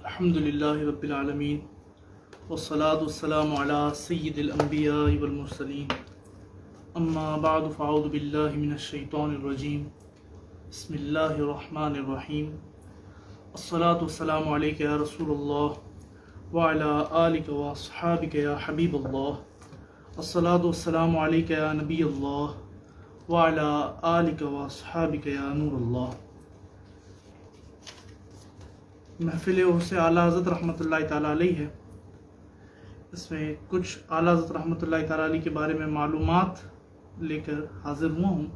الحمد للہ رب العالمین والصلاة والسلام علی سید الانبیاء والمرسلین اما بعد فاعوذ باللہ من الشیطان الرجیم بسم اللہ الرحمن الرحیم الصلاة والسلام علیک یا رسول اللہ وعلی آلک واصحابک یا حبیب اللہ الصلاة والسلام علیک یا نبی اللہ وعلی آلک واصحابک یا نور اللہ۔ محفل عرس اعلیٰ حضرت رحمۃ اللہ تعالیٰ علیہ ہے۔ اس میں کچھ اعلیٰ حضرت رحمۃ اللہ تعالیٰ علیہ کے بارے میں معلومات لے کر حاضر ہوا ہوں۔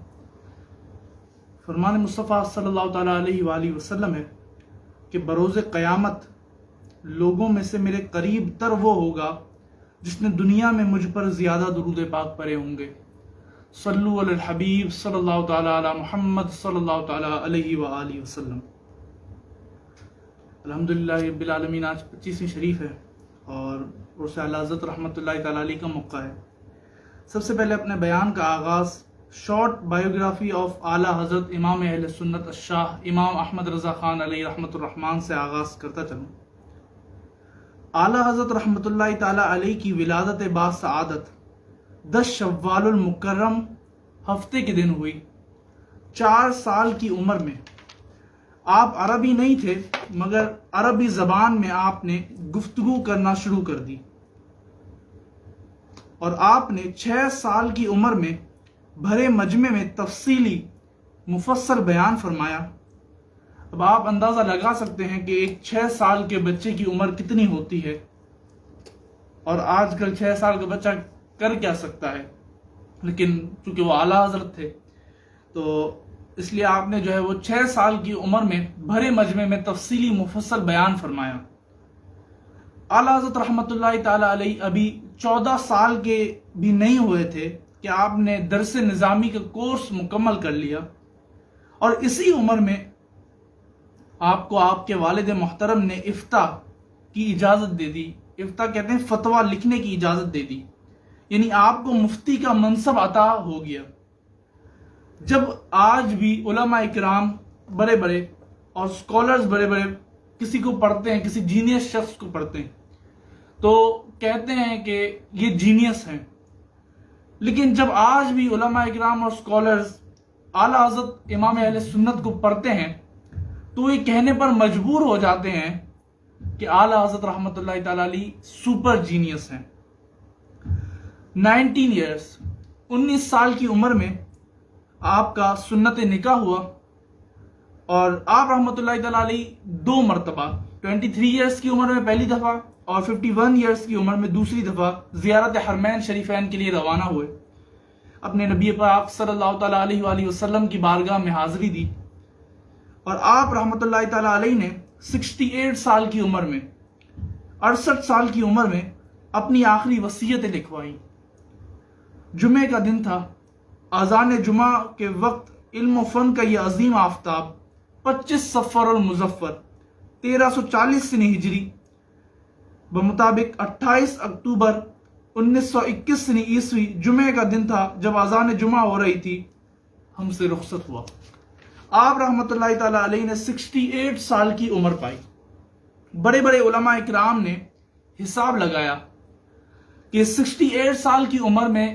فرمان مصطفیٰ صلی اللہ تعالیٰ علیہ وآلہ وسلم ہے کہ بروز قیامت لوگوں میں سے میرے قریب تر وہ ہوگا جس نے دنیا میں مجھ پر زیادہ درود پاک پڑھے ہوں گے۔ صلو علی الحبیب صلی اللہ تعالیٰ علی محمد صلی اللہ تعالیٰ علیہ وآلہ وسلم۔ الحمدللہ رب العالمین، آج 25ویں شریف ہے اور عرس اعلیٰ حضرت رحمۃ اللہ تعالیٰ علیہ کا موقع ہے۔ سب سے پہلے اپنے بیان کا آغاز شارٹ بایوگرافی آف اعلیٰ حضرت امام اہل سنت الشاہ امام احمد رضا خان علیہ رحمۃ الرحمن سے آغاز کرتا چلوں۔ اعلیٰ حضرت رحمۃ اللہ تعالیٰ علیہ کی ولادت با سعادت 10 شوال المکرم ہفتے کے دن ہوئی۔ 4 سال کی عمر میں آپ عربی نہیں تھے، مگر عربی زبان میں آپ نے گفتگو کرنا شروع کر دی، اور آپ نے 6 سال کی عمر میں بھرے مجمع میں تفصیلی مفصل بیان فرمایا۔ اب آپ اندازہ لگا سکتے ہیں کہ ایک 6 سال کے بچے کی عمر کتنی ہوتی ہے، اور آج کل 6 سال کا بچہ کر کیا سکتا ہے، لیکن چونکہ وہ اعلیٰ حضرت تھے تو اس لیے آپ نے وہ 6 سال کی عمر میں بھرے مجمع میں تفصیلی مفصل بیان فرمایا۔ اعلیٰ حضرت رحمۃ اللہ تعالیٰ علیہ ابھی 14 سال کے بھی نہیں ہوئے تھے کہ آپ نے درس نظامی کا کورس مکمل کر لیا، اور اسی عمر میں آپ کو آپ کے والد محترم نے افتاء کی اجازت دے دی۔ افتاء کہتے ہیں فتویٰ لکھنے کی اجازت دے دی، یعنی آپ کو مفتی کا منصب عطا ہو گیا۔ جب آج بھی علماء اکرام بڑے بڑے اور اسکالرز بڑے بڑے کسی کو پڑھتے ہیں، کسی جینیس شخص کو پڑھتے ہیں تو کہتے ہیں کہ یہ جینیس ہیں، لیکن جب آج بھی علماء اکرام اور اسکالرز اعلیٰ حضرت امام اہل سنت کو پڑھتے ہیں تو یہ کہنے پر مجبور ہو جاتے ہیں کہ اعلیٰ حضرت رحمۃ اللہ تعالیٰ علیہ سپر جینیس ہیں۔ 19 سال کی عمر میں آپ کا سنت نکاح ہوا، اور آپ رحمۃ اللہ تعالیٰ علیہ 2 مرتبہ 23 ایئرس کی عمر میں پہلی دفعہ اور 51 ایئرس کی عمر میں دوسری دفعہ زیارت حرمین شریفین کے لیے روانہ ہوئے۔ اپنے نبی پاک صلی اللہ تعالیٰ علیہ وآلہ وسلم کی بارگاہ میں حاضری دی، اور آپ رحمۃ اللہ تعالیٰ علیہ نے 68 سال کی عمر میں 68 سال کی عمر میں اپنی آخری وصیتیں لکھوائیں۔ جمعے کا دن تھا۔ اذان جمعہ کے وقت علم و فن کا یہ عظیم آفتاب 25 صفر المظفر 1340 سنی ہجری بمطابق 28 اکتوبر 1921 سنی عیسوی جمعے کا دن تھا جب اذان جمعہ ہو رہی تھی، ہم سے رخصت ہوا۔ آپ رحمۃ اللہ تعالیٰ علیہ نے 68 سال کی عمر پائی۔ بڑے بڑے علماء اکرام نے حساب لگایا کہ 68 سال کی عمر میں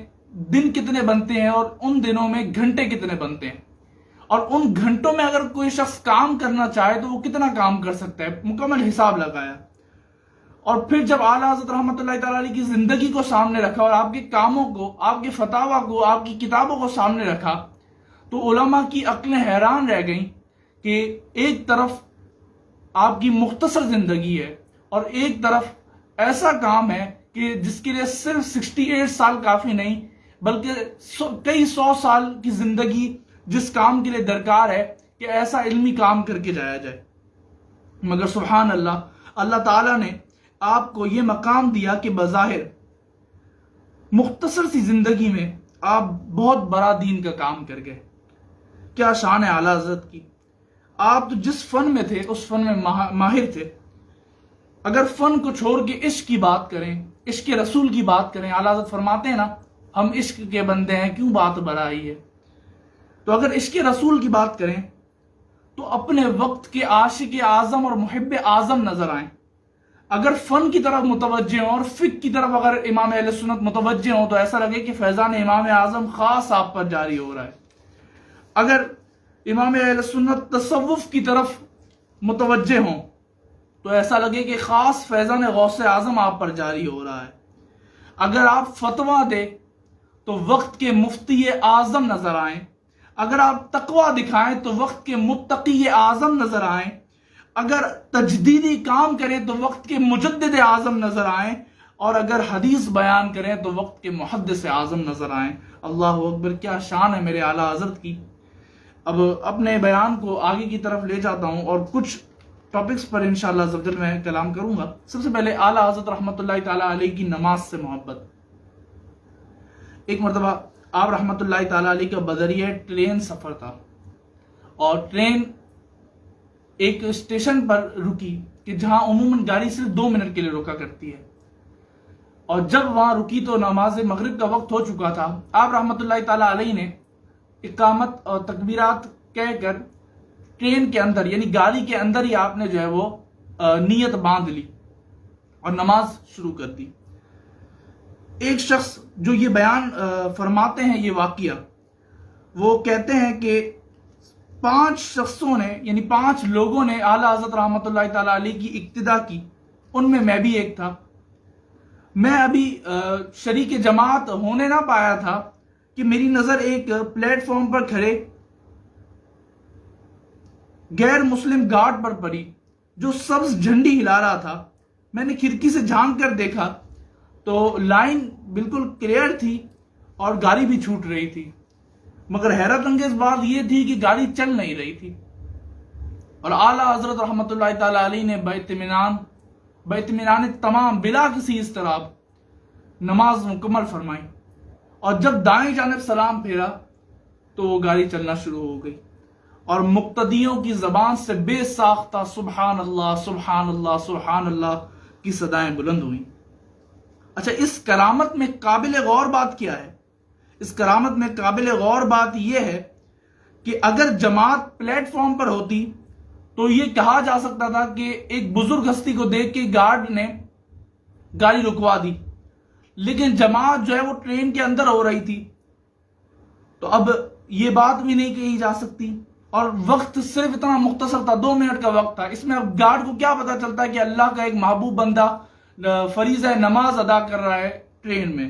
دن کتنے بنتے ہیں اور ان دنوں میں گھنٹے کتنے بنتے ہیں، اور ان گھنٹوں میں اگر کوئی شخص کام کرنا چاہے تو وہ کتنا کام کر سکتا ہے۔ مکمل حساب لگایا، اور پھر جب اعلیٰ حضرت رحمۃ اللہ تعالیٰ علیہ کی زندگی کو سامنے رکھا اور آپ کے کاموں کو، آپ کے فتاویٰ کو، آپ کی کتابوں کو سامنے رکھا تو علماء کی عقلیں حیران رہ گئیں کہ ایک طرف آپ کی مختصر زندگی ہے اور ایک طرف ایسا کام ہے کہ جس کے لیے صرف 68 سال کافی نہیں بلکہ کئی 100 سال کی زندگی جس کام کے لیے درکار ہے کہ ایسا علمی کام کر کے جایا جائے۔ مگر سبحان اللہ، اللہ تعالیٰ نے آپ کو یہ مقام دیا کہ بظاہر مختصر سی زندگی میں آپ بہت بڑا دین کا کام کر گئے۔ کیا شان ہے اعلیٰ حضرت کی! آپ تو جس فن میں تھے اس فن میں ماہر تھے۔ اگر فن کو چھوڑ کے عشق کی بات کریں، عشق رسول کی بات کریں، اعلیٰ حضرت فرماتے ہیں نا، ہم عشق کے بندے ہیں کیوں بات بڑھائی ہے۔ تو اگر عشق رسول کی بات کریں تو اپنے وقت کے عاشق اعظم اور محب اعظم نظر آئیں۔ اگر فن کی طرف متوجہ ہوں اور فقہ کی طرف اگر امام اہل سنت متوجہ ہوں تو ایسا لگے کہ فیضان امام اعظم خاص آپ پر جاری ہو رہا ہے. اگر امام اہل سنت تصوف کی طرف متوجہ ہوں تو ایسا لگے کہ خاص فیضان غوث اعظم آپ پر جاری ہو رہا ہے. اگر آپ فتویٰ دیں تو وقت کے مفتی اعظم نظر آئیں. اگر آپ تقوی دکھائیں تو وقت کے متقی اعظم نظر آئیں. اگر تجدیدی کام کریں تو وقت کے مجدد اعظم نظر آئیں. اور اگر حدیث بیان کریں تو وقت کے محدث اعظم نظر آئیں. اللہ اکبر، کیا شان ہے میرے اعلیٰ حضرت کی. اب اپنے بیان کو آگے کی طرف لے جاتا ہوں اور کچھ ٹاپکس پر انشاءاللہ عزوجل میں کلام کروں گا. سب سے پہلے اعلیٰ حضرت رحمۃ اللہ تعالیٰ علیہ کی نماز سے محبت. ایک مرتبہ آپ رحمۃ اللہ تعالیٰ علیہ کا بدریہ ٹرین سفر تھا اور ٹرین ایک اسٹیشن پر رکی کہ جہاں عموماً گاڑی صرف 2 منٹ کے لیے رکا کرتی ہے. اور جب وہاں رکی تو نماز مغرب کا وقت ہو چکا تھا. آپ رحمۃ اللہ تعالیٰ علیہ نے اقامت اور تکبیرات کہہ کر ٹرین کے اندر یعنی گاڑی کے اندر ہی آپ نے جو ہے وہ نیت باندھ لی اور نماز شروع کر دی. ایک شخص جو یہ بیان فرماتے ہیں یہ واقعہ، وہ کہتے ہیں کہ 5 شخصوں نے یعنی 5 لوگوں نے اعلیٰ حضرت رحمۃ اللہ تعالیٰ علیہ کی اقتدا کی. ان میں بھی ایک تھا. میں ابھی شریک جماعت ہونے نہ پایا تھا کہ میری نظر ایک پلیٹ فارم پر کھڑے غیر مسلم گارڈ پر پڑی جو سبز جھنڈی ہلا رہا تھا. میں نے کھڑکی سے جھانک کر دیکھا تو لائن بالکل کلیئر تھی اور گاڑی بھی چھوٹ رہی تھی، مگر حیرت انگیز بات یہ تھی کہ گاڑی چل نہیں رہی تھی. اور اعلیٰ حضرت رحمۃ اللہ تعالیٰ علیہ نے باطمینان تمام بلا کسی اضطراب نماز مکمل فرمائی. اور جب دائیں جانب سلام پھیرا تو گاڑی چلنا شروع ہو گئی اور مقتدیوں کی زبان سے بے ساختہ سبحان اللہ سبحان اللہ سبحان اللہ کی صدائیں بلند ہوئیں. اچھا، اس کرامت میں قابل غور بات کیا ہے؟ اس کرامت میں قابل غور بات یہ ہے کہ اگر جماعت پلیٹ فارم پر ہوتی تو یہ کہا جا سکتا تھا کہ ایک بزرگ ہستی کو دیکھ کے گارڈ نے گاڑی رکوا دی، لیکن جماعت جو ہے وہ ٹرین کے اندر ہو رہی تھی تو اب یہ بات بھی نہیں کہی جا سکتی. اور وقت صرف اتنا مختصر تھا، 2 منٹ کا وقت تھا. اس میں اب گارڈ کو کیا پتا چلتا ہے کہ اللہ کا ایک محبوب بندہ فریضہ نماز ادا کر رہا ہے ٹرین میں.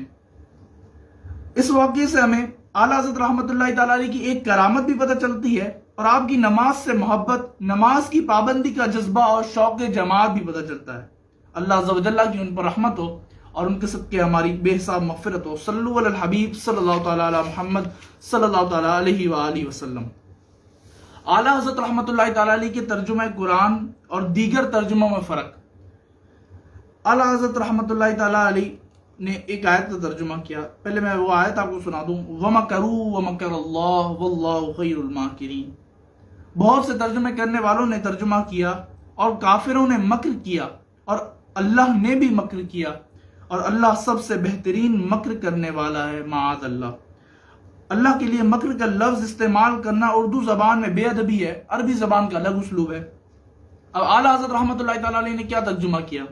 اس واقعے سے ہمیں اعلیٰ حضرت رحمۃ اللہ تعالیٰ علیہ کی ایک کرامت بھی پتہ چلتی ہے اور آپ کی نماز سے محبت، نماز کی پابندی کا جذبہ اور شوق جماعت بھی پتہ چلتا ہے. اللہ عز و جل کی ان پر رحمت ہو اور ان کے صدقے ہماری بے حساب مغفرت ہو. صلو علی الحبیب صلی اللہ تعالیٰ علی محمد صلی اللہ تعالیٰ علیہ وآلہ وسلم. اعلیٰ حضرت رحمۃ اللہ تعالیٰ علیہ کے ترجمہ قرآن اور دیگر ترجموں میں فرق. اعلیٰ حضرت رحمۃ اللہ تعالیٰ علیہ نے ایک آیت کا ترجمہ کیا. پہلے میں وہ آیت آپ کو سنا دوں. وَمَكَرُوا وَمَكَرَ اللَّهُ وَاللَّهُ خَيْرُ الْمَاكِرِينَ. بہت سے ترجمے کرنے والوں نے ترجمہ کیا اور کافروں نے مکر کیا اور اللہ نے بھی مکر کیا اور اللہ سب سے بہترین مکر کرنے والا ہے. معاذ اللہ. اللہ کے لیے مکر کا لفظ استعمال کرنا اردو زبان میں بے ادبی ہے، عربی زبان کا الگ اسلوب ہے. اب اعلیٰ حضرت رحمۃ اللہ تعالیٰ علیہ نے کیا ترجمہ کیا،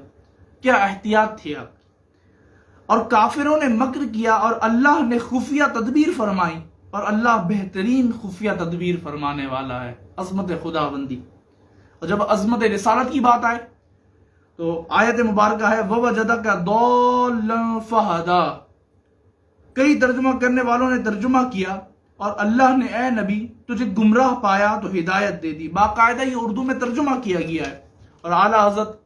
کیا احتیاط تھی آپ. اور کافروں نے مکر کیا اور اللہ نے خفیہ تدبیر فرمائی اور اللہ بہترین خفیہ تدبیر فرمانے والا ہے. عظمت خدا بندی. اور جب عظمت رسالت کی بات آئے تو آیت مبارکہ ہے وَوَجَدَكَ ضَالًّا فَهَدَىٰ. کئی ترجمہ کرنے والوں نے ترجمہ کیا اور اللہ نے اے نبی تجھے گمراہ پایا تو ہدایت دے دی. باقاعدہ یہ اردو میں ترجمہ کیا گیا ہے. اور اعلیٰ حضرت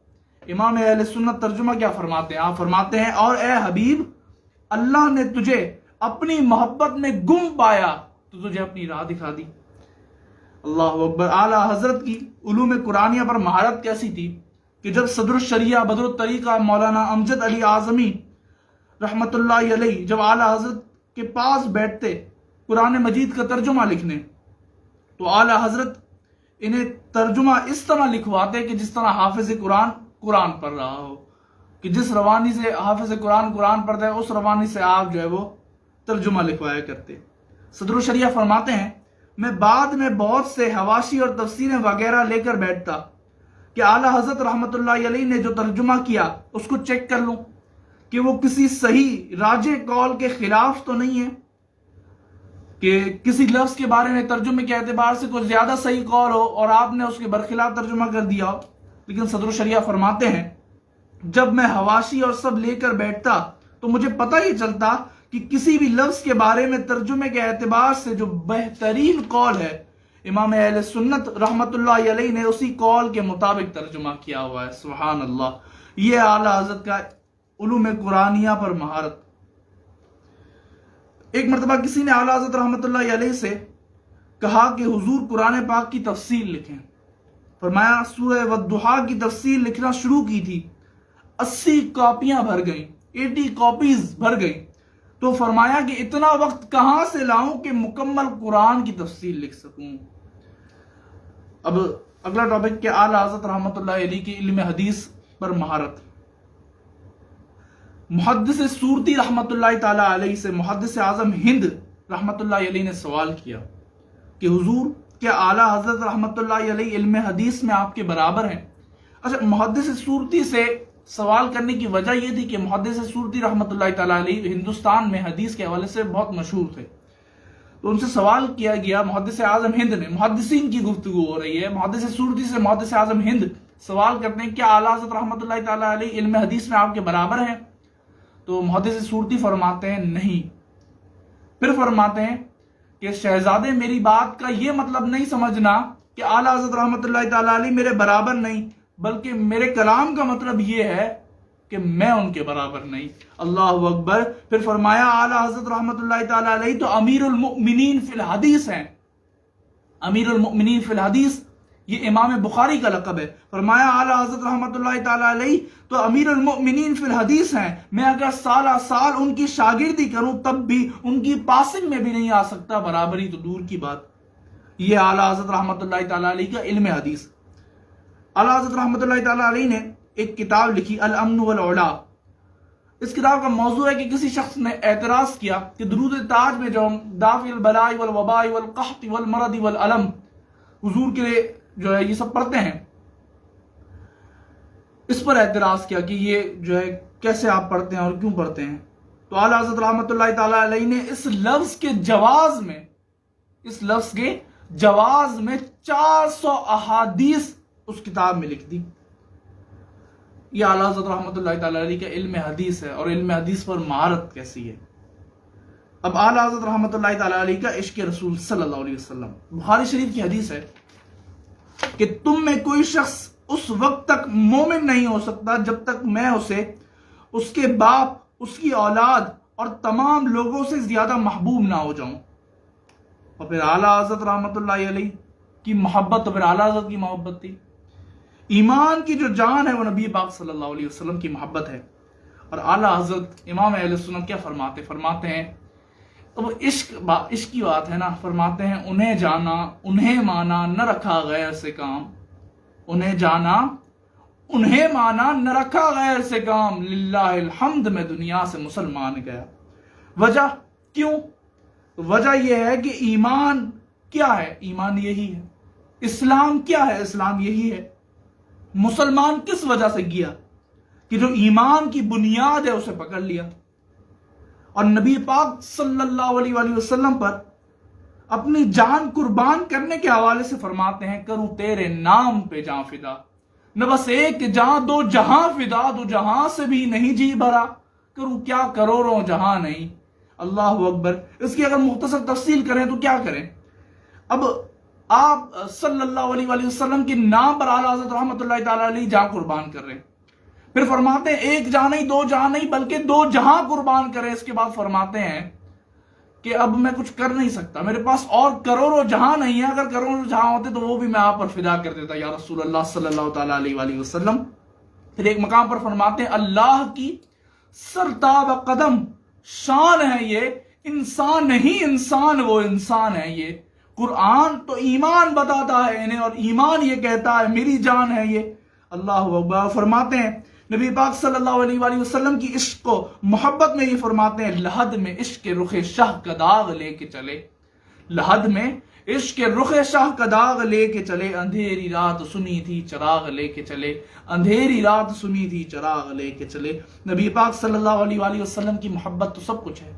امام اہل سنت ترجمہ کیا فرماتے ہیں؟ آپ فرماتے ہیں اور اے حبیب اللہ نے تجھے اپنی محبت میں گم پایا تو تجھے اپنی راہ دکھا دی. اللہ اکبر. اعلیٰ حضرت کی علوم قرآنیہ پر مہارت کیسی تھی کہ جب صدر الشریعہ بدر الطریقہ مولانا امجد علی اعظمی رحمت اللہ علیہ جب اعلیٰ حضرت کے پاس بیٹھتے قرآن مجید کا ترجمہ لکھنے تو اعلیٰ حضرت انہیں ترجمہ اس طرح لکھواتے کہ جس طرح حافظ قرآن پڑھ رہا ہو، کہ جس روانی سے حافظ قرآن پڑھتا ہے اس روانی سے آپ جو ہے وہ ترجمہ لکھوایا کرتے. صدر الشریعہ فرماتے ہیں میں بعد میں بہت سے حواشی اور تفسیریں وغیرہ لے کر بیٹھتا کہ اعلیٰ حضرت رحمۃ اللہ علیہ نے جو ترجمہ کیا اس کو چیک کر لوں کہ وہ کسی صحیح راجح قول کے خلاف تو نہیں ہے، کہ کسی لفظ کے بارے میں ترجمے کے اعتبار سے کوئی زیادہ صحیح قول ہو اور آپ نے اس کے برخلاف ترجمہ کر دیا ہو۔ لیکن صدر الشریعہ فرماتے ہیں جب میں حواشی اور سب لے کر بیٹھتا تو مجھے پتہ ہی چلتا کہ کسی بھی لفظ کے بارے میں ترجمے کے اعتبار سے جو بہترین قول ہے امام اہل سنت رحمت اللہ علیہ نے اسی قول کے مطابق ترجمہ کیا ہوا ہے۔ سبحان اللہ، یہ اعلیٰ حضرت کا علوم قرآنیہ پر مہارت۔ ایک مرتبہ کسی نے اعلیٰ حضرت رحمت اللہ علیہ سے کہا کہ حضور قرآن پاک کی تفسیر لکھیں۔ فرمایا سورہ والضحیٰ کی تفسیر لکھنا شروع کی تھی، 80 کاپیاں بھر گئیں، 80 کاپیز بھر گئیں، تو فرمایا کہ اتنا وقت کہاں سے لاؤں کہ مکمل قرآن کی تفسیر لکھ سکوں۔ اب اگلا ٹاپک کہ اعلیٰ حضرت رحمت اللہ علیہ کی علم حدیث پر مہارت۔ محدث سورتی رحمت اللہ تعالی علیہ سے محدث اعظم ہند رحمت اللہ علیہ نے سوال کیا کہ حضور کیا اعلیٰ حضرت رحمت اللہ علیہ علم حدیث میں آپ کے برابر ہیں؟ اچھا، محدث سورتی سے سوال کرنے کی وجہ یہ تھی کہ محدث سورتی رحمت اللہ تعالی علیہ ہندوستان میں حدیث کے حوالے سے بہت مشہور تھے، تو ان سے سوال کیا گیا۔ محدث اعظم ہند نے، محدثین کی گفتگو ہو رہی ہے، محدث سورتی سے محدث اعظم ہند سوال کرتے ہیں کیا اعلیٰ حضرت رحمت اللہ تعالی علیہ علم حدیث میں آپ کے برابر ہیں؟ تو محدث سورتی فرماتے ہیں نہیں۔ پھر فرماتے ہیں کہ شہزادے میری بات کا یہ مطلب نہیں سمجھنا کہ اعلیٰ حضرت رحمت اللہ تعالی علیہ میرے برابر نہیں، بلکہ میرے کلام کا مطلب یہ ہے کہ میں ان کے برابر نہیں۔ اللہ اکبر۔ پھر فرمایا اعلیٰ حضرت رحمت اللہ تعالی علیہ تو امیر المؤمنین فی الحدیث ہیں۔ امیر المؤمنین فی الحدیث یہ امام بخاری کا لقب ہے۔ فرمایا اعلیٰ حضرت رحمت اللہ تعالی علیہ تو امیر المؤمنین فی الحدیث ہیں، میں اگر سالہ سال ان کی شاگردی کروں تب بھی ان کی پاسنگ میں بھی نہیں آ سکتا، برابری تو دور کی بات۔ یہ اعلیٰ حضرت رحمت اللہ تعالی علیہ کا علم حدیث۔ اعلیٰ حضرت رحمت اللہ تعالی علیہ نے ایک کتاب لکھی الامن والعلا۔ اس کتاب کا موضوع ہے کہ کسی شخص نے اعتراض کیا کہ درود تاج میں جو ہم دافع البلاء والوباء والقحط والمرض والالم حضور کے لیے جو ہے یہ سب پڑھتے ہیں، اس پر اعتراض کیا کہ یہ جو ہے کیسے آپ پڑھتے ہیں اور کیوں پڑھتے ہیں۔ تو اعلیٰ حضرت رحمت اللہ تعالی علیہ نے اس لفظ کے جواز میں 400 احادیث اس کتاب میں لکھ دی۔ یہ اعلیٰ حضرت رحمت اللہ تعالی علیہ کا علم حدیث ہے، اور علم حدیث پر مہارت کیسی ہے۔ اب اعلیٰ حضرت رحمت اللہ تعالی علیہ کا عشق رسول صلی اللہ علیہ وسلم۔ بخاری شریف کی حدیث ہے کہ تم میں کوئی شخص اس وقت تک مومن نہیں ہو سکتا جب تک میں اسے، اس کے باپ، اس کی اولاد اور تمام لوگوں سے زیادہ محبوب نہ ہو جاؤں۔ اور پھر اعلیٰ حضرت رحمت اللہ علیہ کی محبت، تو پھر اعلیٰ حضرت کی محبت تھی۔ ایمان کی جو جان ہے وہ نبی پاک صلی اللہ علیہ وسلم کی محبت ہے۔ اور اعلیٰ حضرت امام اہل سنت کیا فرماتے ہیں اب عشق کی بات ہے نا، فرماتے ہیں انہیں جانا انہیں مانا نہ رکھا غیر سے کام، انہیں جانا انہیں مانا نہ رکھا غیر سے کام، للہ الحمد میں دنیا سے مسلمان گیا۔ وجہ کیوں؟ وجہ یہ ہے کہ ایمان کیا ہے؟ ایمان یہی ہے۔ اسلام کیا ہے؟ اسلام یہی ہے۔ مسلمان کس وجہ سے گیا؟ کہ جو ایمان کی بنیاد ہے اسے پکڑ لیا۔ اور نبی پاک صلی اللہ علیہ وآلہ وسلم پر اپنی جان قربان کرنے کے حوالے سے فرماتے ہیں کروں تیرے نام پہ جان فدا، نہ بس ایک جان دو جہاں فدا، دو جہاں سے بھی نہیں جی بھرا، کروں کیا کروڑوں جہاں نہیں۔ اللہ اکبر۔ اس کی اگر مختصر تفصیل کریں تو کیا کریں؟ اب آپ صلی اللہ علیہ وآلہ وسلم کے نام پر اعلیٰ حضرت رحمت اللہ تعالی علیہ جان قربان کر رہے ہیں۔ پھر فرماتے ہیں ایک جہاں نہیں، دو جہاں نہیں، بلکہ 2 جہاں قربان کرے۔ اس کے بعد فرماتے ہیں کہ اب میں کچھ کر نہیں سکتا، میرے پاس اور کروڑوں جہاں نہیں ہے، اگر کروڑوں جہاں ہوتے تو وہ بھی میں آپ پر فدا کر دیتا یا رسول اللہ صلی اللہ تعالی علیہ وآلہ وسلم۔ پھر ایک مقام پر فرماتے ہیں اللہ کی سرتاب قدم شان ہے یہ، انسان نہیں انسان وہ انسان ہے یہ۔ قرآن تو ایمان بتاتا ہے انہیں، اور ایمان یہ کہتا ہے میری جان ہے یہ۔ اللہ اکبر۔ فرماتے ہیں نبی پاک صلی اللہ علیہ وآلہ وسلم کی عشق و محبت میں یہ فرماتے ہیں لحد میں عشق رخ شاہ کا داغ لے کے چلے، لحد میں عشق رخ شاہ کا داغ لے کے چلے، اندھیری رات سنی تھی چراغ لے کے چلے، اندھیری رات سنی تھی چراغ لے کے چلے۔ نبی پاک صلی اللہ علیہ وآلہ وسلم کی محبت تو سب کچھ ہے،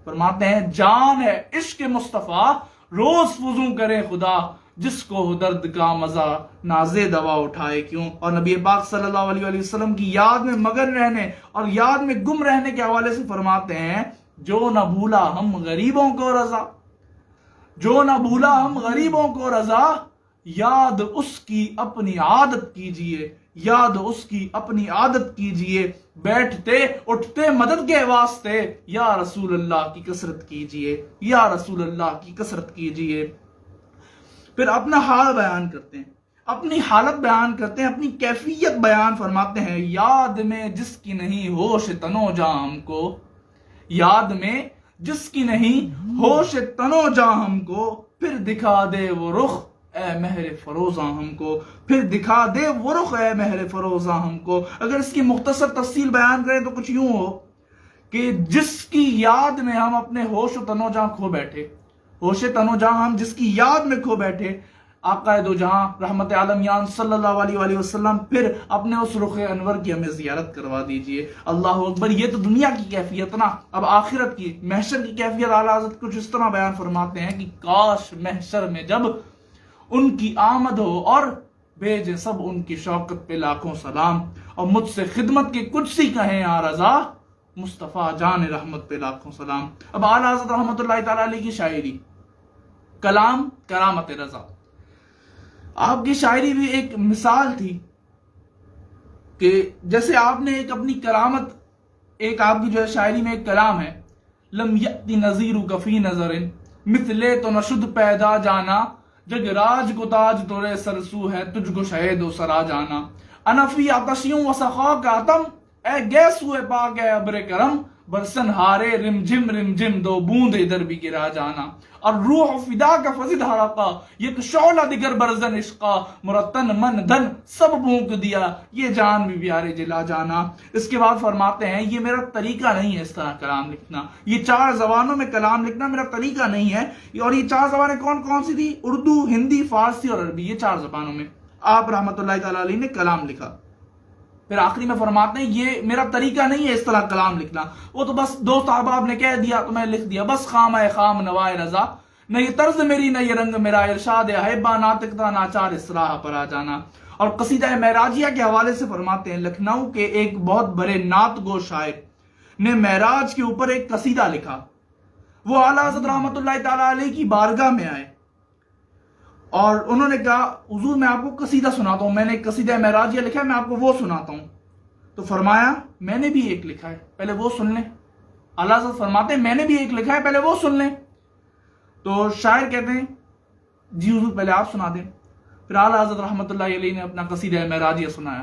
فرماتے ہیں جان ہے عشق مصطفیٰ، روز فضوں کرے خدا، جس کو ہو درد کا مزہ نازے دوا اٹھائے کیوں۔ اور نبی پاک صلی اللہ علیہ وآلہ وسلم کی یاد میں مگن رہنے اور یاد میں گم رہنے کے حوالے سے فرماتے ہیں جو نہ بھولا ہم غریبوں کو رضا، جو نہ بھولا ہم غریبوں کو رضا، یاد اس کی اپنی عادت کیجئے، یاد اس کی اپنی عادت کیجئے، بیٹھتے اٹھتے مدد کے واسطے یا رسول اللہ کی کثرت کیجئے، یا رسول اللہ کی کثرت کیجئے۔ پھر اپنا حال بیان کرتے ہیں، اپنی حالت بیان کرتے ہیں، اپنی کیفیت بیان فرماتے ہیں، یاد میں جس کی نہیں ہوش تنو جاں ہم کو، یاد میں جس کی نہیں ہوش تنو جاں ہم کو، پھر دکھا دے وہ رخ اے مہر فروزاں ہم کو، پھر دکھا دے وہ رخ اے مہر فروزاں ہم کو۔ اگر اس کی مختصر تفصیل بیان کریں تو کچھ یوں ہو کہ جس کی یاد میں ہم اپنے ہوش و تنو جاں کھو بیٹھے، ہوش تنو جہاں ہم جس کی یاد میں کھو بیٹھے، آقا دو جہاں رحمت عالمیان صلی اللہ علیہ وآلہ وسلم پھر اپنے اس رخ انور کی ہمیں زیارت کروا دیجئے۔ اللہ اکبر۔ یہ تو دنیا کی کیفیت نا، اب آخرت کی محشر کی کیفیت اعلیٰ حضرت کچھ اس طرح بیان فرماتے ہیں کہ کاش محشر میں جب ان کی آمد ہو اور بھیجے سب ان کی شوکت پہ لاکھوں سلام، اور مجھ سے خدمت کے کچھ سی کہیں یا رضا، مصطفیٰ جان رحمت پہ لاکھوں سلام۔ اب اعلیٰ حضرت رحمت اللہ تعالیٰ علیہ کی شاعری کلام کرامت رضا، آپ کی شاعری بھی ایک مثال تھی کہ جیسے آپ نے ایک اپنی کرامت، ایک آپ کی جو ہے شاعری میں ایک کلام ہے، لم یأتی نظیرک فی نظر مثلے تو نشد پیدا جانا، جگ راج کو تاج تورے سرسو ہے تجھ کو شہید و سرا جانا، انا فی آتشیوں و سخا کا اتم اے گیسوئے پاک اے ابر کرم، برسن ہارے رم جم دو بوند ادھر بھی گرا جانا، اور روح فدا کا فضد حرقا یک شعلہ دیگر برزن عشقا، مرتن من دھن سب بھونک دیا یہ جان بھی پیارے جلا جانا۔ اس کے بعد فرماتے ہیں یہ میرا طریقہ نہیں ہے اس طرح کلام لکھنا، یہ 4 زبانوں میں کلام لکھنا میرا طریقہ نہیں ہے۔ اور یہ 4 زبانیں کون کون سی تھی؟ اردو، ہندی، فارسی اور عربی، یہ 4 زبانوں میں آپ رحمت اللہ تعالیٰ علیہ نے کلام لکھا۔ پھر آخری میں فرماتے ہیں یہ میرا طریقہ نہیں ہے اس طرح کلام لکھنا، وہ تو بس 2 احباب نے کہہ دیا تو میں لکھ دیا، بس خام ہے خام نوائے رضا، نہ یہ طرز میری نہ یہ رنگ میرا، ارشاد احبا ناطقتا ناچار اسراح پر آ جانا۔ اور قصیدہ معراجیہ کے حوالے سے فرماتے ہیں لکھنؤ کے ایک بہت بڑے نعت گو شاعر نے معراج کے اوپر ایک قصیدہ لکھا، وہ اعلیٰ حضرت رحمت اللہ تعالیٰ علیہ کی بارگاہ میں آئے اور انہوں نے کہا حضور میں آپ کو قصیدہ سناتا ہوں، میں نے ایک قصیدہ معراجیہ لکھا ہے، میں آپ کو وہ سناتا ہوں۔ تو فرمایا میں نے بھی ایک لکھا ہے، پہلے وہ سن لیں۔ اعلیٰ حضرت فرماتے ہیں میں نے بھی ایک لکھا ہے، پہلے وہ سن لیں۔ تو شاعر کہتے ہیں جی حضور پہلے آپ سنا دیں۔ پھر اعلیٰ حضرت رحمت اللہ علیہ نے اپنا قصیدہ معراجیہ سنایا۔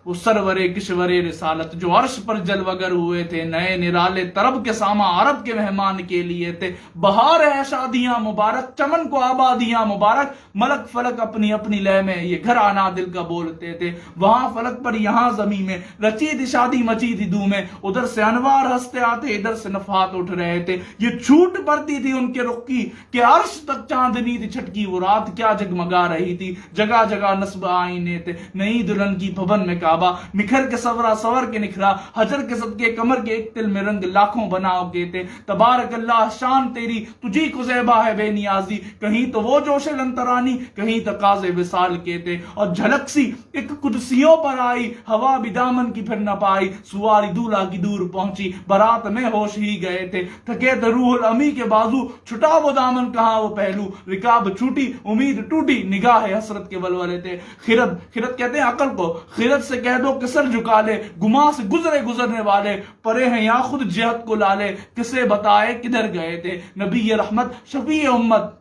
وہ سرور کشور رسالت جو عرش پر جلوگر ہوئے تھے، نئے نرالے طرب کے ساما عرب کے مہمان کے لیے تھے، بہار ہے شادیاں مبارک، چمن کو آبادیاں مبارک، ملک فلک اپنی اپنی لے میں یہ گھر آنا دل کا بولتے تھے، وہاں فلک پر یہاں زمین میں رچی تھی شادی مچی تھی دھوم میں، ادھر سے انوار ہنستے آتے ادھر سے نفحات اٹھ رہے تھے، یہ چھوٹ پڑتی تھی ان کے رخ کی کہ عرش تک چاندنی تھی چھٹکی، وہ رات کیا جگمگا رہی تھی، جگہ جگہ نصب آئینے تھے، نئی دلہن کی بھون میں نکھر کے سورا سور کے نکھرا، حجر کے صدقے کمر کے ایک تل میں رنگ لاکھوں بناؤ کے تھے، تبارک اللہ شان تیری تجھی کو زیبا ہے بے نیازی، کہیں تو وہ جوش لنترانی کہیں تقاضے وصال کے تھے، اور جھلک سی ایک قدسیوں پر آئی، ہوا بھی دامن کی پھر نہ پائی، سواری دولہا کی دور پہنچی، برات میں ہوش ہی گئے تھے، تھکے تھے روح الامی کے بازو، چھٹا وہ دامن کہاں وہ پہلو، رکاب چھوٹی امید ٹوٹی، نگاہ حسرت کے ولولے تھے، خرد کہتے ہیں عقل کو، خرد سے کہہ دو سر جھکا لے، گما سے گزرنے والے پرے ہیں یا خود جہت کو لالے، کسے بتائے کدھر گئے تھے، نبی رحمت شفیع امت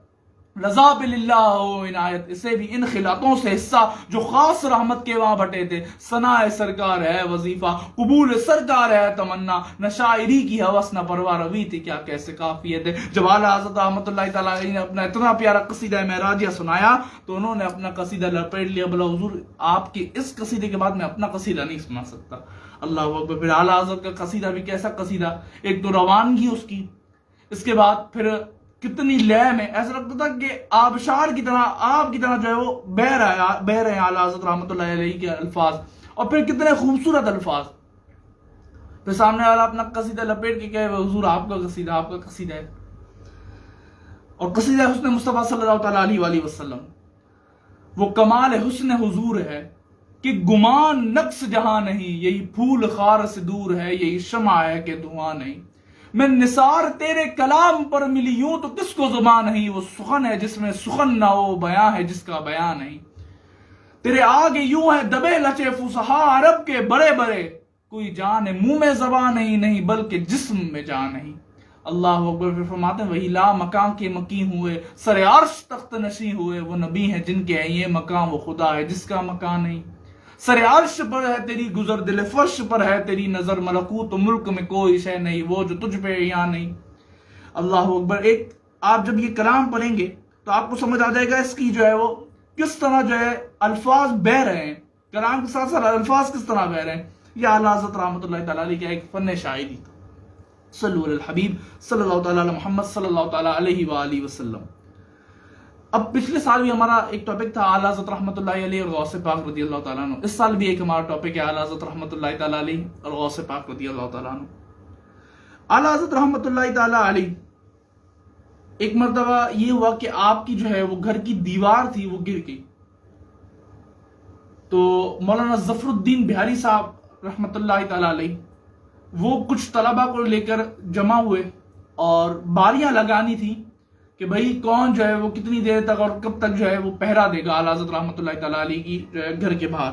رضا باللہ عنایت، اسے بھی ان خلاتوں سے حصہ جو خاص رحمت کے وہاں بٹے تھے، ثناء سرکار ہے وظیفہ، قبول سرکار ہے تمنا، نہ شاعری کی ہوس نہ پروا روی تھی کیا کیسے کافیت ہے۔ جب اعلیٰ حضرت رحمت اللہ تعالیٰ علیہ نے اپنا اتنا پیارا قصیدہ معراجیہ سنایا تو انہوں نے اپنا قصیدہ لپیٹ لیا، بولا حضور آپ کے اس قصیدے کے بعد میں اپنا قصیدہ نہیں سنا سکتا۔ اللہ اکبر۔ پھر اعلیٰ حضرت کا قصیدہ بھی کیسا قصیدہ، ایک تو روانگی اس کی، اس کے بعد پھر کتنی لے میں، ایسا لگتا تھا کہ آبشار کی طرح، آپ کی طرح جو ہے وہ بہ رہے ہیں اعلیٰ حضرت رحمۃ اللہ علیہ کے الفاظ، اور پھر کتنے خوبصورت الفاظ. پھر سامنے والا اپنا قصیدہ لپیٹ کے کہے حضور آپ کا قصیدہ، آپ کا قصیدہ ہے، اور قصیدہ حسن مصطفیٰ صلی اللہ تعالیٰ علیہ وآلہ وسلم. وہ کمال حسن حضور ہے کہ گمان نقص جہاں نہیں، یہی پھول خار سے دور ہے، یہی شمع ہے کہ دھواں نہیں. میں نثار تیرے کلام پر ملی یوں تو کس کو زبان نہیں، وہ سخن ہے جس میں سخن نہ ہو، بیاں ہے جس کا بیان نہیں. تیرے آگے یوں ہے دبے لچے فصحا عرب کے بڑے بڑے، کوئی جان ہے منہ میں زبان نہیں بلکہ جسم میں جان نہیں. اللہ اکبر. پھر فرماتے ہیں وہی لا مکان کے مکی ہوئے، سر عرش تخت نشی ہوئے، وہ نبی ہیں جن کے ہیں یہ مقام، وہ خدا ہے جس کا مکان نہیں. سر عرش پر ہے تیری گزر، دل فرش پر ہے تیری نظر، ملکوت و ملک میں کوئی شے نہیں وہ جو تجھ پہ یہاں نہیں. اللہ اکبر. ایک آپ جب یہ کلام پڑھیں گے تو آپ کو سمجھ آ جائے گا اس کی جو ہے وہ کس طرح جو ہے الفاظ بہ رہے ہیں، کلام کے ساتھ ساتھ الفاظ کس طرح بہ رہے ہیں. یہ اعلیٰ حضرت رحمۃ اللہ تعالیٰ علیہ کا ایک فن شاعری تھا. صلو علی الحبیب صلی اللہ تعالیٰ علی محمد صلی اللہ تعالیٰ علیہ وآلہ وسلم. اب پچھلے سال بھی ہمارا ایک ٹاپک تھا اعلیٰ حضرت رحمۃ اللہ علیہ اور غوث پاک رضی اللہ تعالیٰ عنہ. اس سال بھی ایک ہمارا ٹاپک ہے اعلیٰ حضرت رحمۃ اللہ تعالیٰ علیہ اور غوث پاک رضی اللہ تعالیٰ عنہ. اعلیٰ حضرت رحمۃ اللہ تعالیٰ علیہ ایک مرتبہ یہ ہوا کہ آپ کی جو ہے وہ گھر کی دیوار تھی وہ گر گئی. تو مولانا ظفر الدین بہاری صاحب رحمۃ اللہ تعالیٰ علیہ وہ کچھ طلبہ کو لے کر جمع ہوئے اور باریاں لگانی تھی کہ بھائی کون جو ہے وہ کتنی دیر تک اور کب تک جو ہے وہ پہرا دے گا اعلیٰ حضرت رحمۃ اللہ تعالیٰ علیہ کی جو ہے گھر کے باہر.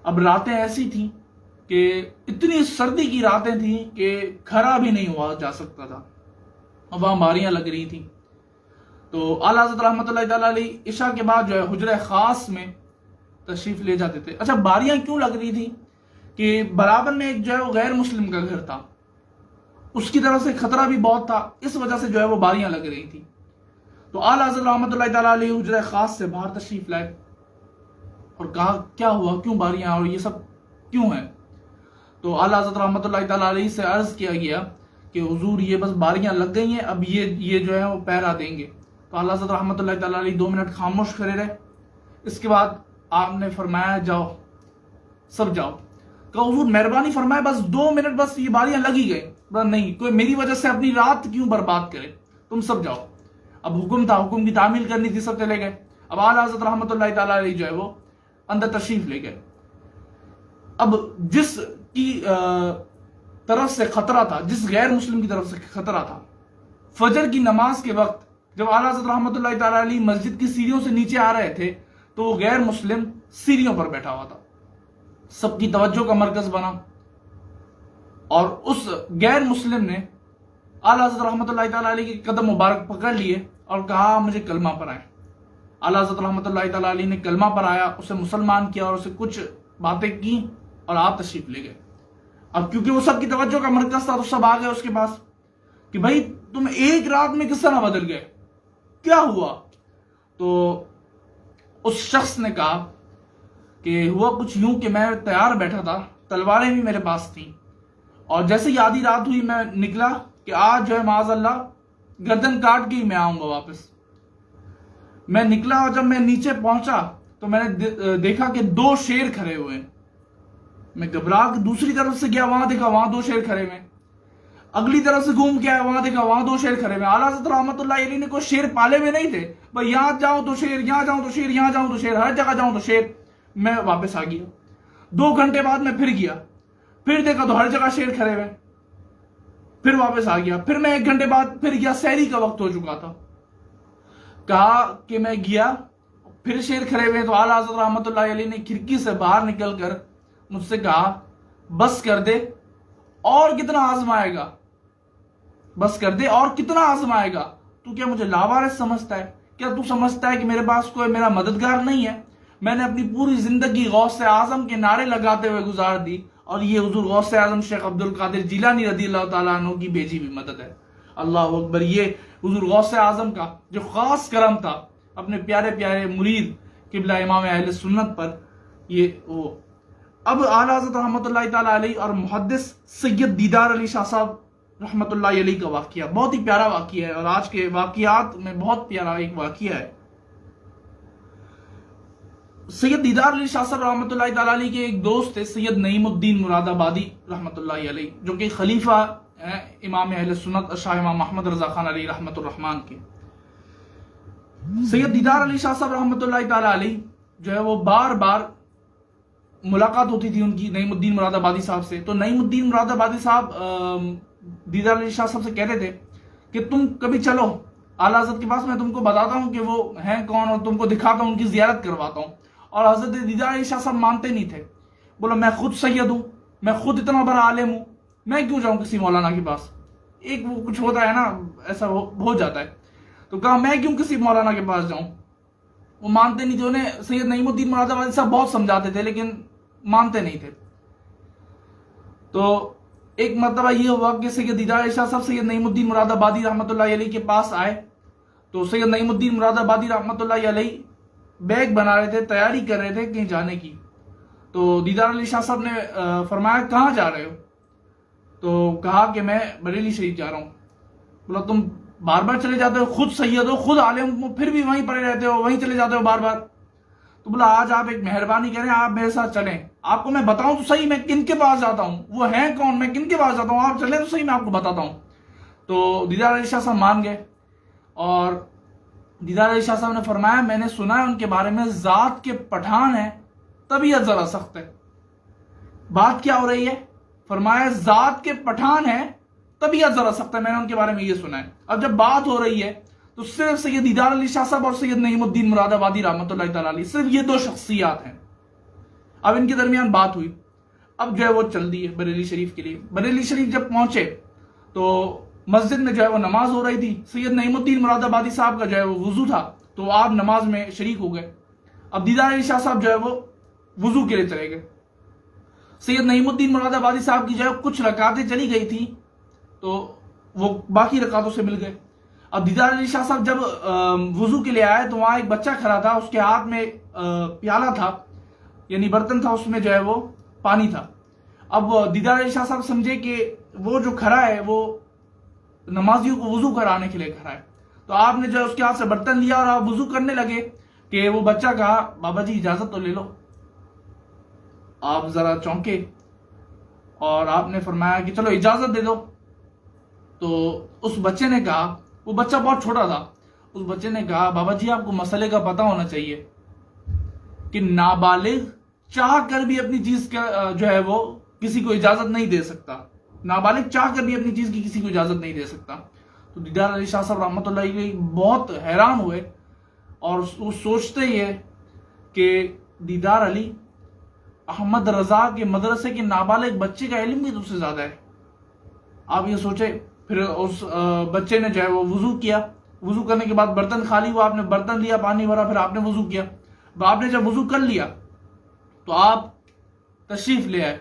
اب راتیں ایسی تھیں کہ اتنی سردی کی راتیں تھیں کہ کھڑا بھی نہیں ہوا جا سکتا تھا، اب وہاں باریاں لگ رہی تھیں. تو اعلیٰ حضرت رحمۃ اللہ تعالیٰ علیہ عشاء کے بعد جو ہے حجرہ خاص میں تشریف لے جاتے تھے. اچھا باریاں کیوں لگ رہی تھی کہ برابر میں ایک جو ہے وہ غیر مسلم کا گھر تھا، اس کی طرف سے خطرہ بھی بہت تھا، اس وجہ سے جو ہے وہ باریاں لگ رہی تھی. تو اعلیٰ حضرت رحمۃ اللہ تعالیٰ علیہ حجرہ خاص سے باہر تشریف لائے اور کہا کیا ہوا، کیوں باریاں اور یہ سب کیوں ہیں. تو اعلیٰ حضرت رحمۃ اللہ تعالیٰ علیہ سے عرض کیا گیا کہ حضور یہ بس باریاں لگ گئی ہیں، اب یہ جو ہے وہ پہرا دیں گے. تو اعلیٰ حضرت رحمۃ اللہ تعالیٰ علیہ 2 منٹ خاموش کھڑے رہے. اس کے بعد آپ نے فرمایا جاؤ سب جاؤ. کہا حضور مہربانی فرمائے بس 2 منٹ، بس یہ باریاں لگی گئے. نہیں کوئی میری وجہ سے اپنی رات کیوں برباد کرے، تم سب جاؤ. اب حکم تھا، حکم کی تعمیل کرنی تھی، سب چلے گئے. اب اعلیٰ حضرت رحمۃ اللہ تعالیٰ علیہ جو ہے وہ اندر تشریف لے گئے. اب جس کی طرف سے خطرہ تھا، جس غیر مسلم کی طرف سے خطرہ تھا، فجر کی نماز کے وقت جب اعلیٰ حضرت رحمۃ اللہ تعالیٰ علیہ مسجد کی سیڑھیوں سے نیچے آ رہے تھے تو وہ غیر مسلم سیڑھیوں پر بیٹھا ہوا تھا، سب کی توجہ کا مرکز بنا. اور اس غیر مسلم نے اعلیٰ حضرت رحمۃ اللہ تعالیٰ علیہ کے قدم مبارک پکڑ لیے اور کہا مجھے کلمہ پر آئے. اعلیٰ حضرت رحمۃ اللہ تعالیٰ علیہ نے کلمہ پر آیا، اسے مسلمان کیا اور اسے کچھ باتیں کی اور آپ تشریف لے گئے. اب کیونکہ وہ سب کی توجہ کا مرکز تھا تو سب آ گئے اس کے پاس کہ بھائی تم ایک رات میں کس طرح بدل گئے، کیا ہوا. تو اس شخص نے کہا کہ ہوا کچھ یوں کہ میں تیار بیٹھا تھا، تلواریں بھی میرے پاس تھیں، اور جیسے ہی آدھی رات ہوئی میں نکلا کہ آج جو ہے معاذ اللہ گردن کاٹ کے ہی میں آؤں گا واپس. میں نکلا اور جب میں نیچے پہنچا تو میں نے دیکھا کہ 2 شیر کھڑے ہوئے ہیں. میں گھبرا کے دوسری طرف سے گیا، وہاں دیکھا وہاں 2 شیر کھڑے ہوئے. اگلی طرف سے گھوم کے آیا، وہاں دیکھا وہاں 2 شیر کھڑے ہوئے. اعلیٰ حضرت رحمۃ اللہ علیہ نے کوئی شیر پالے ہوئے نہیں تھے، بھائی یہاں جاؤں تو شیر، یہاں جاؤں تو شیر، یہاں جاؤں تو شیر، ہر جگہ جاؤں تو شیر. میں واپس آ گیا. 2 گھنٹے بعد میں پھر گیا، پھر دیکھا تو ہر جگہ شیر کھڑے ہوئے، پھر واپس آ گیا. پھر میں 1 گھنٹے بعد پھر گیا، سحری کا وقت ہو چکا تھا. کہا کہ میں گیا پھر شیر کھڑے ہوئے. تو اعلیٰ حضرت رحمۃ اللہ علیہ نے کھڑکی سے باہر نکل کر مجھ سے کہا بس کر دے، اور کتنا آزمائے گا، بس کر دے اور کتنا آزمائے گا. تو کیا مجھے لاوارث سمجھتا ہے؟ کیا تو سمجھتا ہے کہ میرے پاس کوئی میرا مددگار نہیں ہے؟ میں نے اپنی پوری زندگی غوث اعظم کے نعرے لگاتے ہوئے گزار دی، اور یہ حضور غوث اعظم شیخ عبد القادر جیلانی رضی اللہ تعالیٰ عنہ کی بھیجی ہوئی مدد ہے. اللہ اکبر. یہ حضور غوث اعظم کا جو خاص کرم تھا اپنے پیارے پیارے مرید قبلہ امام اہل سنت پر، یہ وہ. اب اعلیٰ حضرت رحمۃ اللہ تعالیٰ علیہ اور محدث سید دیدار علی شاہ صاحب رحمۃ اللہ علیہ کا واقعہ بہت ہی پیارا واقعہ ہے، اور آج کے واقعات میں بہت پیارا ایک واقعہ ہے۔ سید دیدار علی شاہ صاحب رحمۃ اللہ تعالی علیہ کے ایک دوست تھے، سید نعیم الدین مراد آبادی رحمۃ اللہ علیہ، جو کہ خلیفہ ہیں امام اہل سنت شاہ امام محمد رضا خان علی رحمۃ الرحمان کے۔ سید دیدار علی شاہ صاحب رحمۃ اللہ تعالی علیہ جو ہے وہ بار بار ملاقات ہوتی تھی ان کی نعیم الدین مراد آبادی صاحب سے، تو نعیم الدین مراد آبادی صاحب دیدار علی شاہ صاحب سے کہتے تھے کہ تم کبھی چلو اعلیٰ حضرت کے پاس، میں تم کو بتاتا ہوں کہ وہ ہیں کون اور تم کو دکھاتا ہوں، ان کی زیارت کرواتا ہوں۔ اور حضرت دیدار علی شاہ صاحب مانتے نہیں تھے، بولا میں خود سید ہوں، میں خود اتنا بڑا عالم ہوں، میں کیوں جاؤں کسی مولانا کے پاس؟ ایک وہ کچھ ہوتا ہے نا، ایسا ہو جاتا ہے، تو کہا میں کیوں کسی مولانا کے پاس جاؤں؟ وہ مانتے نہیں تھے، انہیں سید نعیم الدین مراد آبادی صاحب بہت سمجھاتے تھے لیکن مانتے نہیں تھے۔ تو ایک مرتبہ یہ ہوا کہ سید دیدار علی شاہ صاحب سید نعیم الدین مراد آبادی رحمۃ اللہ علیہ کے پاس آئے، تو سید نعیم الدین مراد آبادی رحمۃ اللہ علیہ بیگ بنا رہے تھے، تیاری کر رہے تھے کہیں جانے کی۔ تو دیدار علی شاہ صاحب نے فرمایا کہاں جا رہے ہو؟ تو کہا کہ میں بریلی شریف جا رہا ہوں۔ بولا تم بار بار چلے جاتے ہو، خود سید ہو، خود عالم ہو، پھر بھی وہیں پڑے رہتے ہو، وہیں چلے جاتے ہو بار بار۔ تو بولا آج آپ ایک مہربانی کریں، آپ میرے ساتھ چلیں، آپ کو میں بتاؤں تو صحیح میں کن کے پاس جاتا ہوں، وہ ہیں کون، میں کن کے پاس جاتا ہوں، آپ چلیں تو صحیح میں آپ کو بتاتا ہوں۔ تو دیدار علی شاہ صاحب مان گئے، اور دیدار علی شاہ صاحب نے فرمایا میں نے سنا ہے ان کے بارے میں ذات کے پٹھان ہیں، طبیعت ذرا سخت ہے۔ بات کیا ہو رہی ہے؟ فرمایا ذات کے پٹھان ہیں، طبیعت ذرا سخت ہے، میں نے ان کے بارے میں یہ سنا ہے۔ اب جب بات ہو رہی ہے تو صرف سید دیدار علی شاہ صاحب اور سید نعیم الدین مراد آبادی رحمۃ اللہ تعالی علیہ، صرف یہ دو شخصیات ہیں۔ اب ان کے درمیان بات ہوئی، اب جو ہے وہ چل دی ہے بریلی شریف کے لیے۔ بریلی شریف جب پہنچے تو مسجد میں جو ہے وہ نماز ہو رہی تھی، سید نعیم الدین مراد آبادی صاحب کا جو ہے وہ وضو تھا، تو آپ نماز میں شریک ہو گئے۔ اب دیدار علی شاہ صاحب جو ہے وہ وضو کے لیے چلے گئے، سید نعیم الدین مراد آبادی صاحب کی جو ہے کچھ رکعتیں چلی گئی تھی تو وہ باقی رکعتوں سے مل گئے۔ اب دیدار علی شاہ صاحب جب وضو کے لیے آئے تو وہاں ایک بچہ کھڑا تھا، اس کے ہاتھ میں پیالہ تھا، یعنی برتن تھا، اس میں جو ہے وہ پانی تھا۔ اب دیدار علی شاہ صاحب سمجھے کہ وہ جو کھڑا ہے وہ نمازیوں کو وضو کرانے کے لیے کھڑا ہے، تو آپ نے جو ہے اس کے ہاتھ سے برتن لیا اور آپ وضو کرنے لگے کہ وہ بچہ کہا بابا جی اجازت تو لے لو۔ آپ ذرا چونکے اور آپ نے فرمایا کہ چلو اجازت دے دو۔ تو اس بچے نے کہا، وہ بچہ بہت چھوٹا تھا، اس بچے نے کہا بابا جی آپ کو مسئلے کا پتہ ہونا چاہیے کہ نابالغ چاہ کر بھی اپنی چیز کا جو ہے وہ کسی کو اجازت نہیں دے سکتا، نابالغ چاہ کر بھی اپنی چیز کی کسی کو اجازت نہیں دے سکتا۔ تو دیدار علی شاہ صاحب رحمۃ اللہ علیہ بہت حیران ہوئے، اور وہ سوچتے ہی ہے کہ دیدار علی احمد رضا کے مدرسے کے نابالغ بچے کا علم بھی تجھ سے زیادہ ہے۔ آپ یہ سوچے، پھر اس بچے نے جو ہے وہ وضو کیا، وضو کرنے کے بعد برتن خالی ہوا، آپ نے برتن لیا، پانی بھرا، پھر آپ نے وضو کیا۔ آپ نے جب وضو کر لیا تو آپ تشریف لے آئے،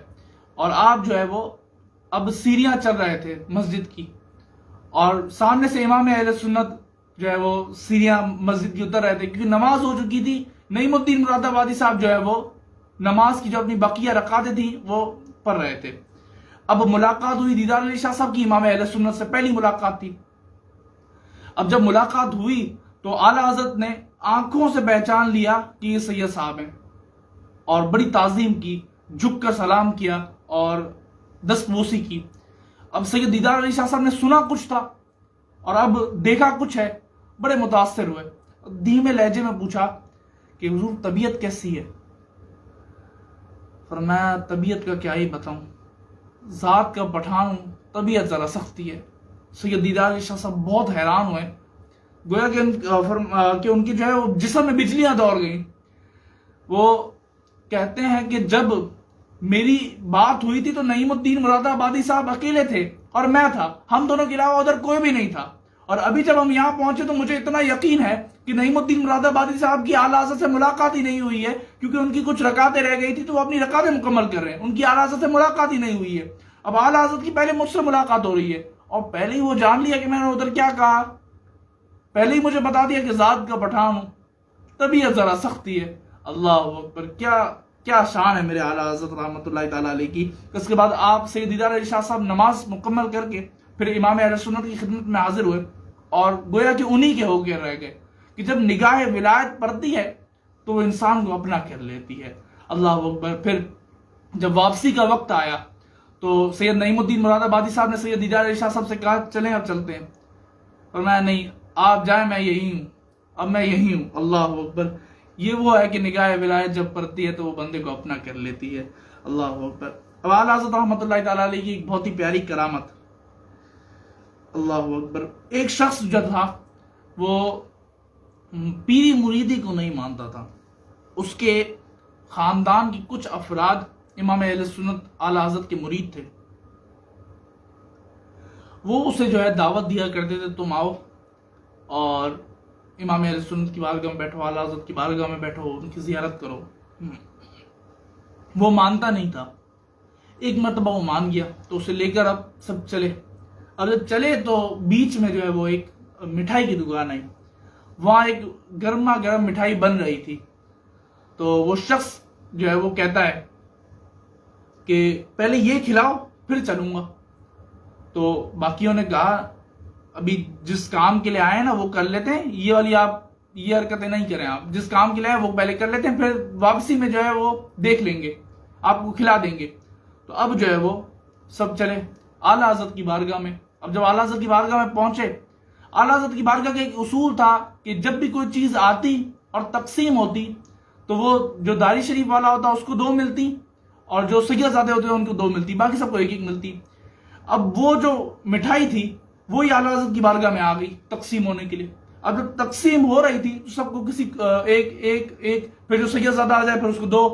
اور آپ جو ہے وہ اب سیڑھیاں چل رہے تھے مسجد کی، اور سامنے سے امام اہل سنت جو ہے وہ سیڑھیاں مسجد کی اتر رہے تھے، کیونکہ نماز ہو چکی تھی۔ نعیم الدین مراد آبادی صاحب جو ہے وہ نماز کی جو اپنی بقیہ رکعتیں تھیں وہ پڑھ رہے تھے۔ اب ملاقات ہوئی دیدار علی شاہ صاحب کی، امام اہل سنت سے پہلی ملاقات تھی۔ اب جب ملاقات ہوئی تو اعلیٰ حضرت نے آنکھوں سے پہچان لیا کہ یہ سید صاحب ہیں، اور بڑی تعظیم کی، جھک کر سلام کیا اور دستبوسی کی۔ اب سید دیدار علی شاہ صاحب نے سنا کچھ تھا اور اب دیکھا کچھ ہے، بڑے متاثر ہوئے، دھیمے لہجے میں پوچھا کہ حضور طبیعت کیسی ہے؟ فرمایا طبیعت کا کیا ہی بتاؤں، ذات کا پٹھان ہوں، طبیعت ذرا سختی ہے۔ سید دیدار علی شاہ صاحب بہت حیران ہوئے، گویا کہ ان کی جو ہے وہ جسم میں بجلیاں دوڑ گئیں۔ وہ کہتے ہیں کہ جب میری بات ہوئی تھی تو نعیم الدین مراد آبادی صاحب اکیلے تھے اور میں تھا، ہم دونوں کے علاوہ ادھر کوئی بھی نہیں تھا، اور ابھی جب ہم یہاں پہنچے تو مجھے اتنا یقین ہے کہ نعیم الدین مراد آبادی صاحب کی اعلیٰ حضرت سے ملاقات ہی نہیں ہوئی ہے، کیونکہ ان کی کچھ رکعتیں رہ گئی تھی تو وہ اپنی رکعتیں مکمل کر رہے ہیں، ان کی اعلیٰ حضرت سے ملاقات ہی نہیں ہوئی ہے۔ اب اعلیٰ حضرت کی پہلے مجھ سے ملاقات ہو رہی ہے، اور پہلے ہی وہ جان لیا کہ میں نے ادھر کیا کہا، پہلے ہی مجھے بتا دیا کہ ذات کا پٹھان ہوں، طبیعت ذرا سختی ہے۔ اللہ اکبر، کیا شان ہے میرے اعلیٰ حضرت رحمۃ اللہ تعالیٰ علیہ کی۔ اس کے بعد آپ سید دیدار علی شاہ صاحب نماز مکمل کر کے پھر امام اہل سنت کی خدمت میں حاضر ہوئے اور گویا کہ انہی کے ہو کے رہ گئے کہ جب نگاہ ولایت پڑتی ہے تو وہ انسان کو اپنا کر لیتی ہے. اللہ اکبر. پھر جب واپسی کا وقت آیا تو سید نعیم الدین مراد آبادی صاحب نے سید دیدار علی شاہ صاحب سے کہا چلیں اب چلتے ہیں. فرمایا نہیں آپ جائیں، میں یہی ہوں، اب میں یہی ہوں. اللہ اکبر. یہ وہ ہے کہ نگاہ ولایت جب پڑتی ہے تو وہ بندے کو اپنا کر لیتی ہے. اللہ اکبر. اب اعلیٰ حضرت رحمۃ اللہ تعالیٰ علیہ کی ایک بہت ہی پیاری کرامت. اللہ اکبر. ایک شخص جو تھا وہ پیری مریدی کو نہیں مانتا تھا. اس کے خاندان کی کچھ افراد امام اہل سنت اعلیٰ حضرت کے مرید تھے. وہ اسے جو ہے دعوت دیا کرتے تھے تم آؤ اور امام اہل سنت کی بارگاہ میں بیٹھو، اعلیٰ حضرت کی بارگاہ میں بیٹھو، ان کی زیارت کرو. وہ مانتا نہیں تھا. ایک مرتبہ وہ مان گیا تو اسے لے کر اب سب چلے. اور جب چلے تو بیچ میں جو ہے وہ ایک مٹھائی کی دکان آئی. وہاں ایک گرما گرم مٹھائی بن رہی تھی. تو وہ شخص جو ہے وہ کہتا ہے کہ پہلے یہ کھلاؤ پھر چلوں گا. تو باقیوں نے کہا ابھی جس کام کے لیے آئے ہیں نا وہ کر لیتے ہیں، یہ والی آپ یہ حرکتیں نہیں کریں. آپ جس کام کے لیے آئے وہ پہلے کر لیتے ہیں، پھر واپسی میں جو ہے وہ دیکھ لیں گے، آپ کو کھلا دیں گے. تو اب جو ہے وہ سب چلے اعلیٰ حضرت کی بارگاہ میں. اب جب اعلیٰ حضرت کی بارگاہ میں پہنچے، اعلیٰ حضرت کی بارگاہ کا ایک اصول تھا کہ جب بھی کوئی چیز آتی اور تقسیم ہوتی تو وہ جو داری شریف والا ہوتا اس کو 2 ملتی اور جو سید زادے ہوتے ہیں ان کو 2 ملتی، باقی سب کو 1 ملتی. اب وہ جو مٹھائی تھی وہی اعلیٰ حضرت کی بارگاہ میں آ گئی تقسیم ہونے کے لیے. اب جب تقسیم ہو رہی تھی تو سب کو کسی ایک پھر جو سید زادہ آ جائے پھر اس کو 2،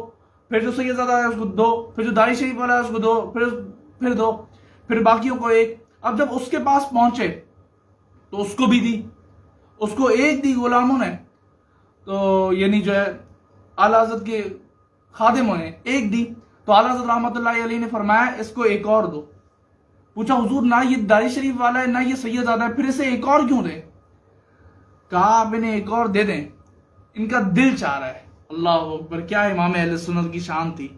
پھر جو سید زادہ آئے اس کو 2، پھر جو داری شریف والا ہے اس کو 2، پھر 2، پھر باقیوں کو 1. اب جب اس کے پاس پہنچے تو اس کو بھی دی، اس کو 1 دی غلاموں نے، تو یعنی جو ہے اعلیٰ حضرت کے خادموں نے 1 دی. تو اعلیٰ حضرت رحمۃ اللہ علیہ نے فرمایا اس کو 1 اور دو. پوچھا حضور نہ یہ داری شریف والا ہے نہ یہ سید زادہ ہے، پھر اسے 1 اور کیوں دیں؟ کہا آپ انہیں 1 اور دے دیں، ان کا دل چاہ رہا ہے. اللہ اکبر. کیا امام اہل سنت کی شان تھی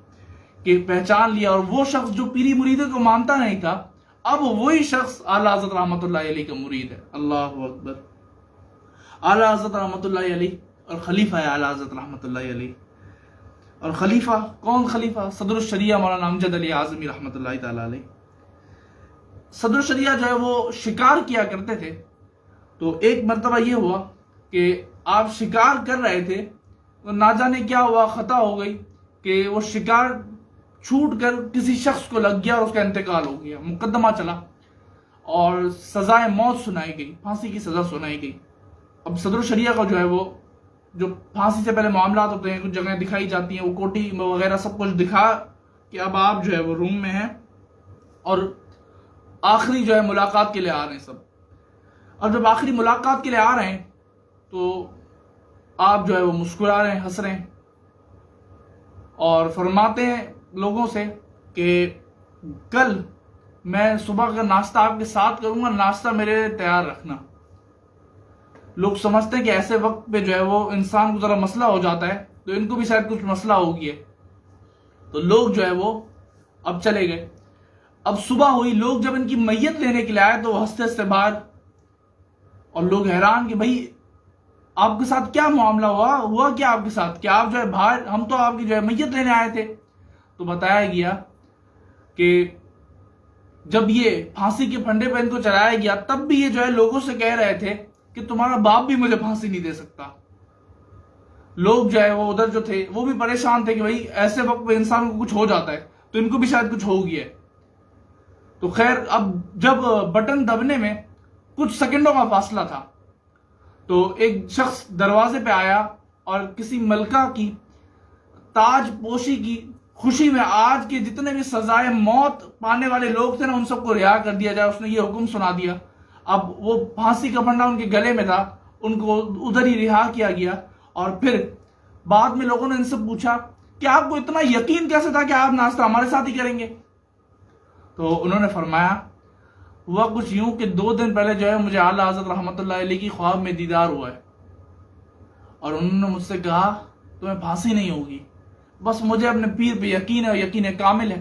کہ پہچان لیا. اور وہ شخص جو پیری مریدوں کو مانتا نہیں تھا اب وہی شخص اعلیٰ حضرت رحمۃ اللہ علیہ کا مرید ہے. اللہ اکبر. اعلیٰ حضرت رحمۃ اللہ علیہ اور خلیفہ ہے اعلیٰ حضرت رحمۃ اللہ علیہ. اور خلیفہ کون؟ خلیفہ صدر الشریعہ مولانا امجد علی اعظمی رحمۃ اللہ تعالیٰ علیہ. صدر الشریعہ جو ہے وہ شکار کیا کرتے تھے. تو ایک مرتبہ یہ ہوا کہ آپ شکار کر رہے تھے، نہ جانے کیا ہوا، خطا ہو گئی کہ وہ شکار چھوٹ کر کسی شخص کو لگ گیا اور اس کا انتقال ہو گیا. مقدمہ چلا اور سزائے موت سنائی گئی، پھانسی کی سزا سنائی گئی. اب صدر الشریعہ کا جو ہے وہ جو پھانسی سے پہلے معاملات ہوتے ہیں، کچھ جگہیں دکھائی جاتی ہیں، وہ کوٹی وغیرہ سب کچھ دکھا کہ اب آپ جو ہے وہ روم میں ہیں اور آخری جو ہے ملاقات کے لیے آ رہے ہیں سب. اور جب آخری ملاقات کے لیے آ رہے ہیں تو آپ جو ہے وہ مسکرا رہے ہیں، ہنس رہے ہیں اور فرماتے ہیں لوگوں سے کہ کل میں صبح کا ناشتہ آپ کے ساتھ کروں گا، ناشتہ میرے لیے تیار رکھنا. لوگ سمجھتے ہیں کہ ایسے وقت پہ جو ہے وہ انسان کو ذرا مسئلہ ہو جاتا ہے، تو ان کو بھی شاید کچھ مسئلہ ہو گیا. تو لوگ جو ہے وہ اب چلے گئے. اب صبح ہوئی، لوگ جب ان کی میت لینے کے لیے آئے تو وہ ہنستے ہنستے باہر، اور لوگ حیران کہ بھائی آپ کے ساتھ کیا معاملہ ہوا کیا آپ کے ساتھ، کہ آپ جو ہے باہر، ہم تو آپ کی جو ہے میت لینے آئے تھے. تو بتایا گیا کہ جب یہ پھانسی کے پھنڈے پہ ان کو چلایا گیا تب بھی یہ جو ہے لوگوں سے کہہ رہے تھے کہ تمہارا باپ بھی مجھے پھانسی نہیں دے سکتا. لوگ جو ہے وہ ادھر جو تھے وہ بھی پریشان تھے کہ بھائی ایسے وقت پہ انسان کو کچھ ہو جاتا ہے تو ان کو بھی شاید کچھ ہو گیا ہے. تو خیر اب جب بٹن دبنے میں کچھ سیکنڈوں کا فاصلہ تھا تو ایک شخص دروازے پہ آیا اور کسی ملکہ کی تاج پوشی کی خوشی میں آج کے جتنے بھی سزائے موت پانے والے لوگ تھے نا ان سب کو رہا کر دیا جائے. اس نے یہ حکم سنا دیا. اب وہ پھانسی کا پھنڈا ان کے گلے میں تھا، ان کو ادھر ہی رہا کیا گیا. اور پھر بعد میں لوگوں نے ان سے پوچھا کہ آپ کو اتنا یقین کیسے تھا کہ آپ ناشتہ ہمارے ساتھ ہی کریں گے؟ تو انہوں نے فرمایا ہوا کچھ یوں کہ 2 دن پہلے جو ہے مجھے اعلیٰ حضرت رحمۃ اللہ علیہ کی خواب میں دیدار ہوا ہے اور انہوں نے مجھ سے کہا تمہیں پھانسی نہیں ہوگی، بس مجھے اپنے پیر پہ یقین ہے، یقین کامل ہے.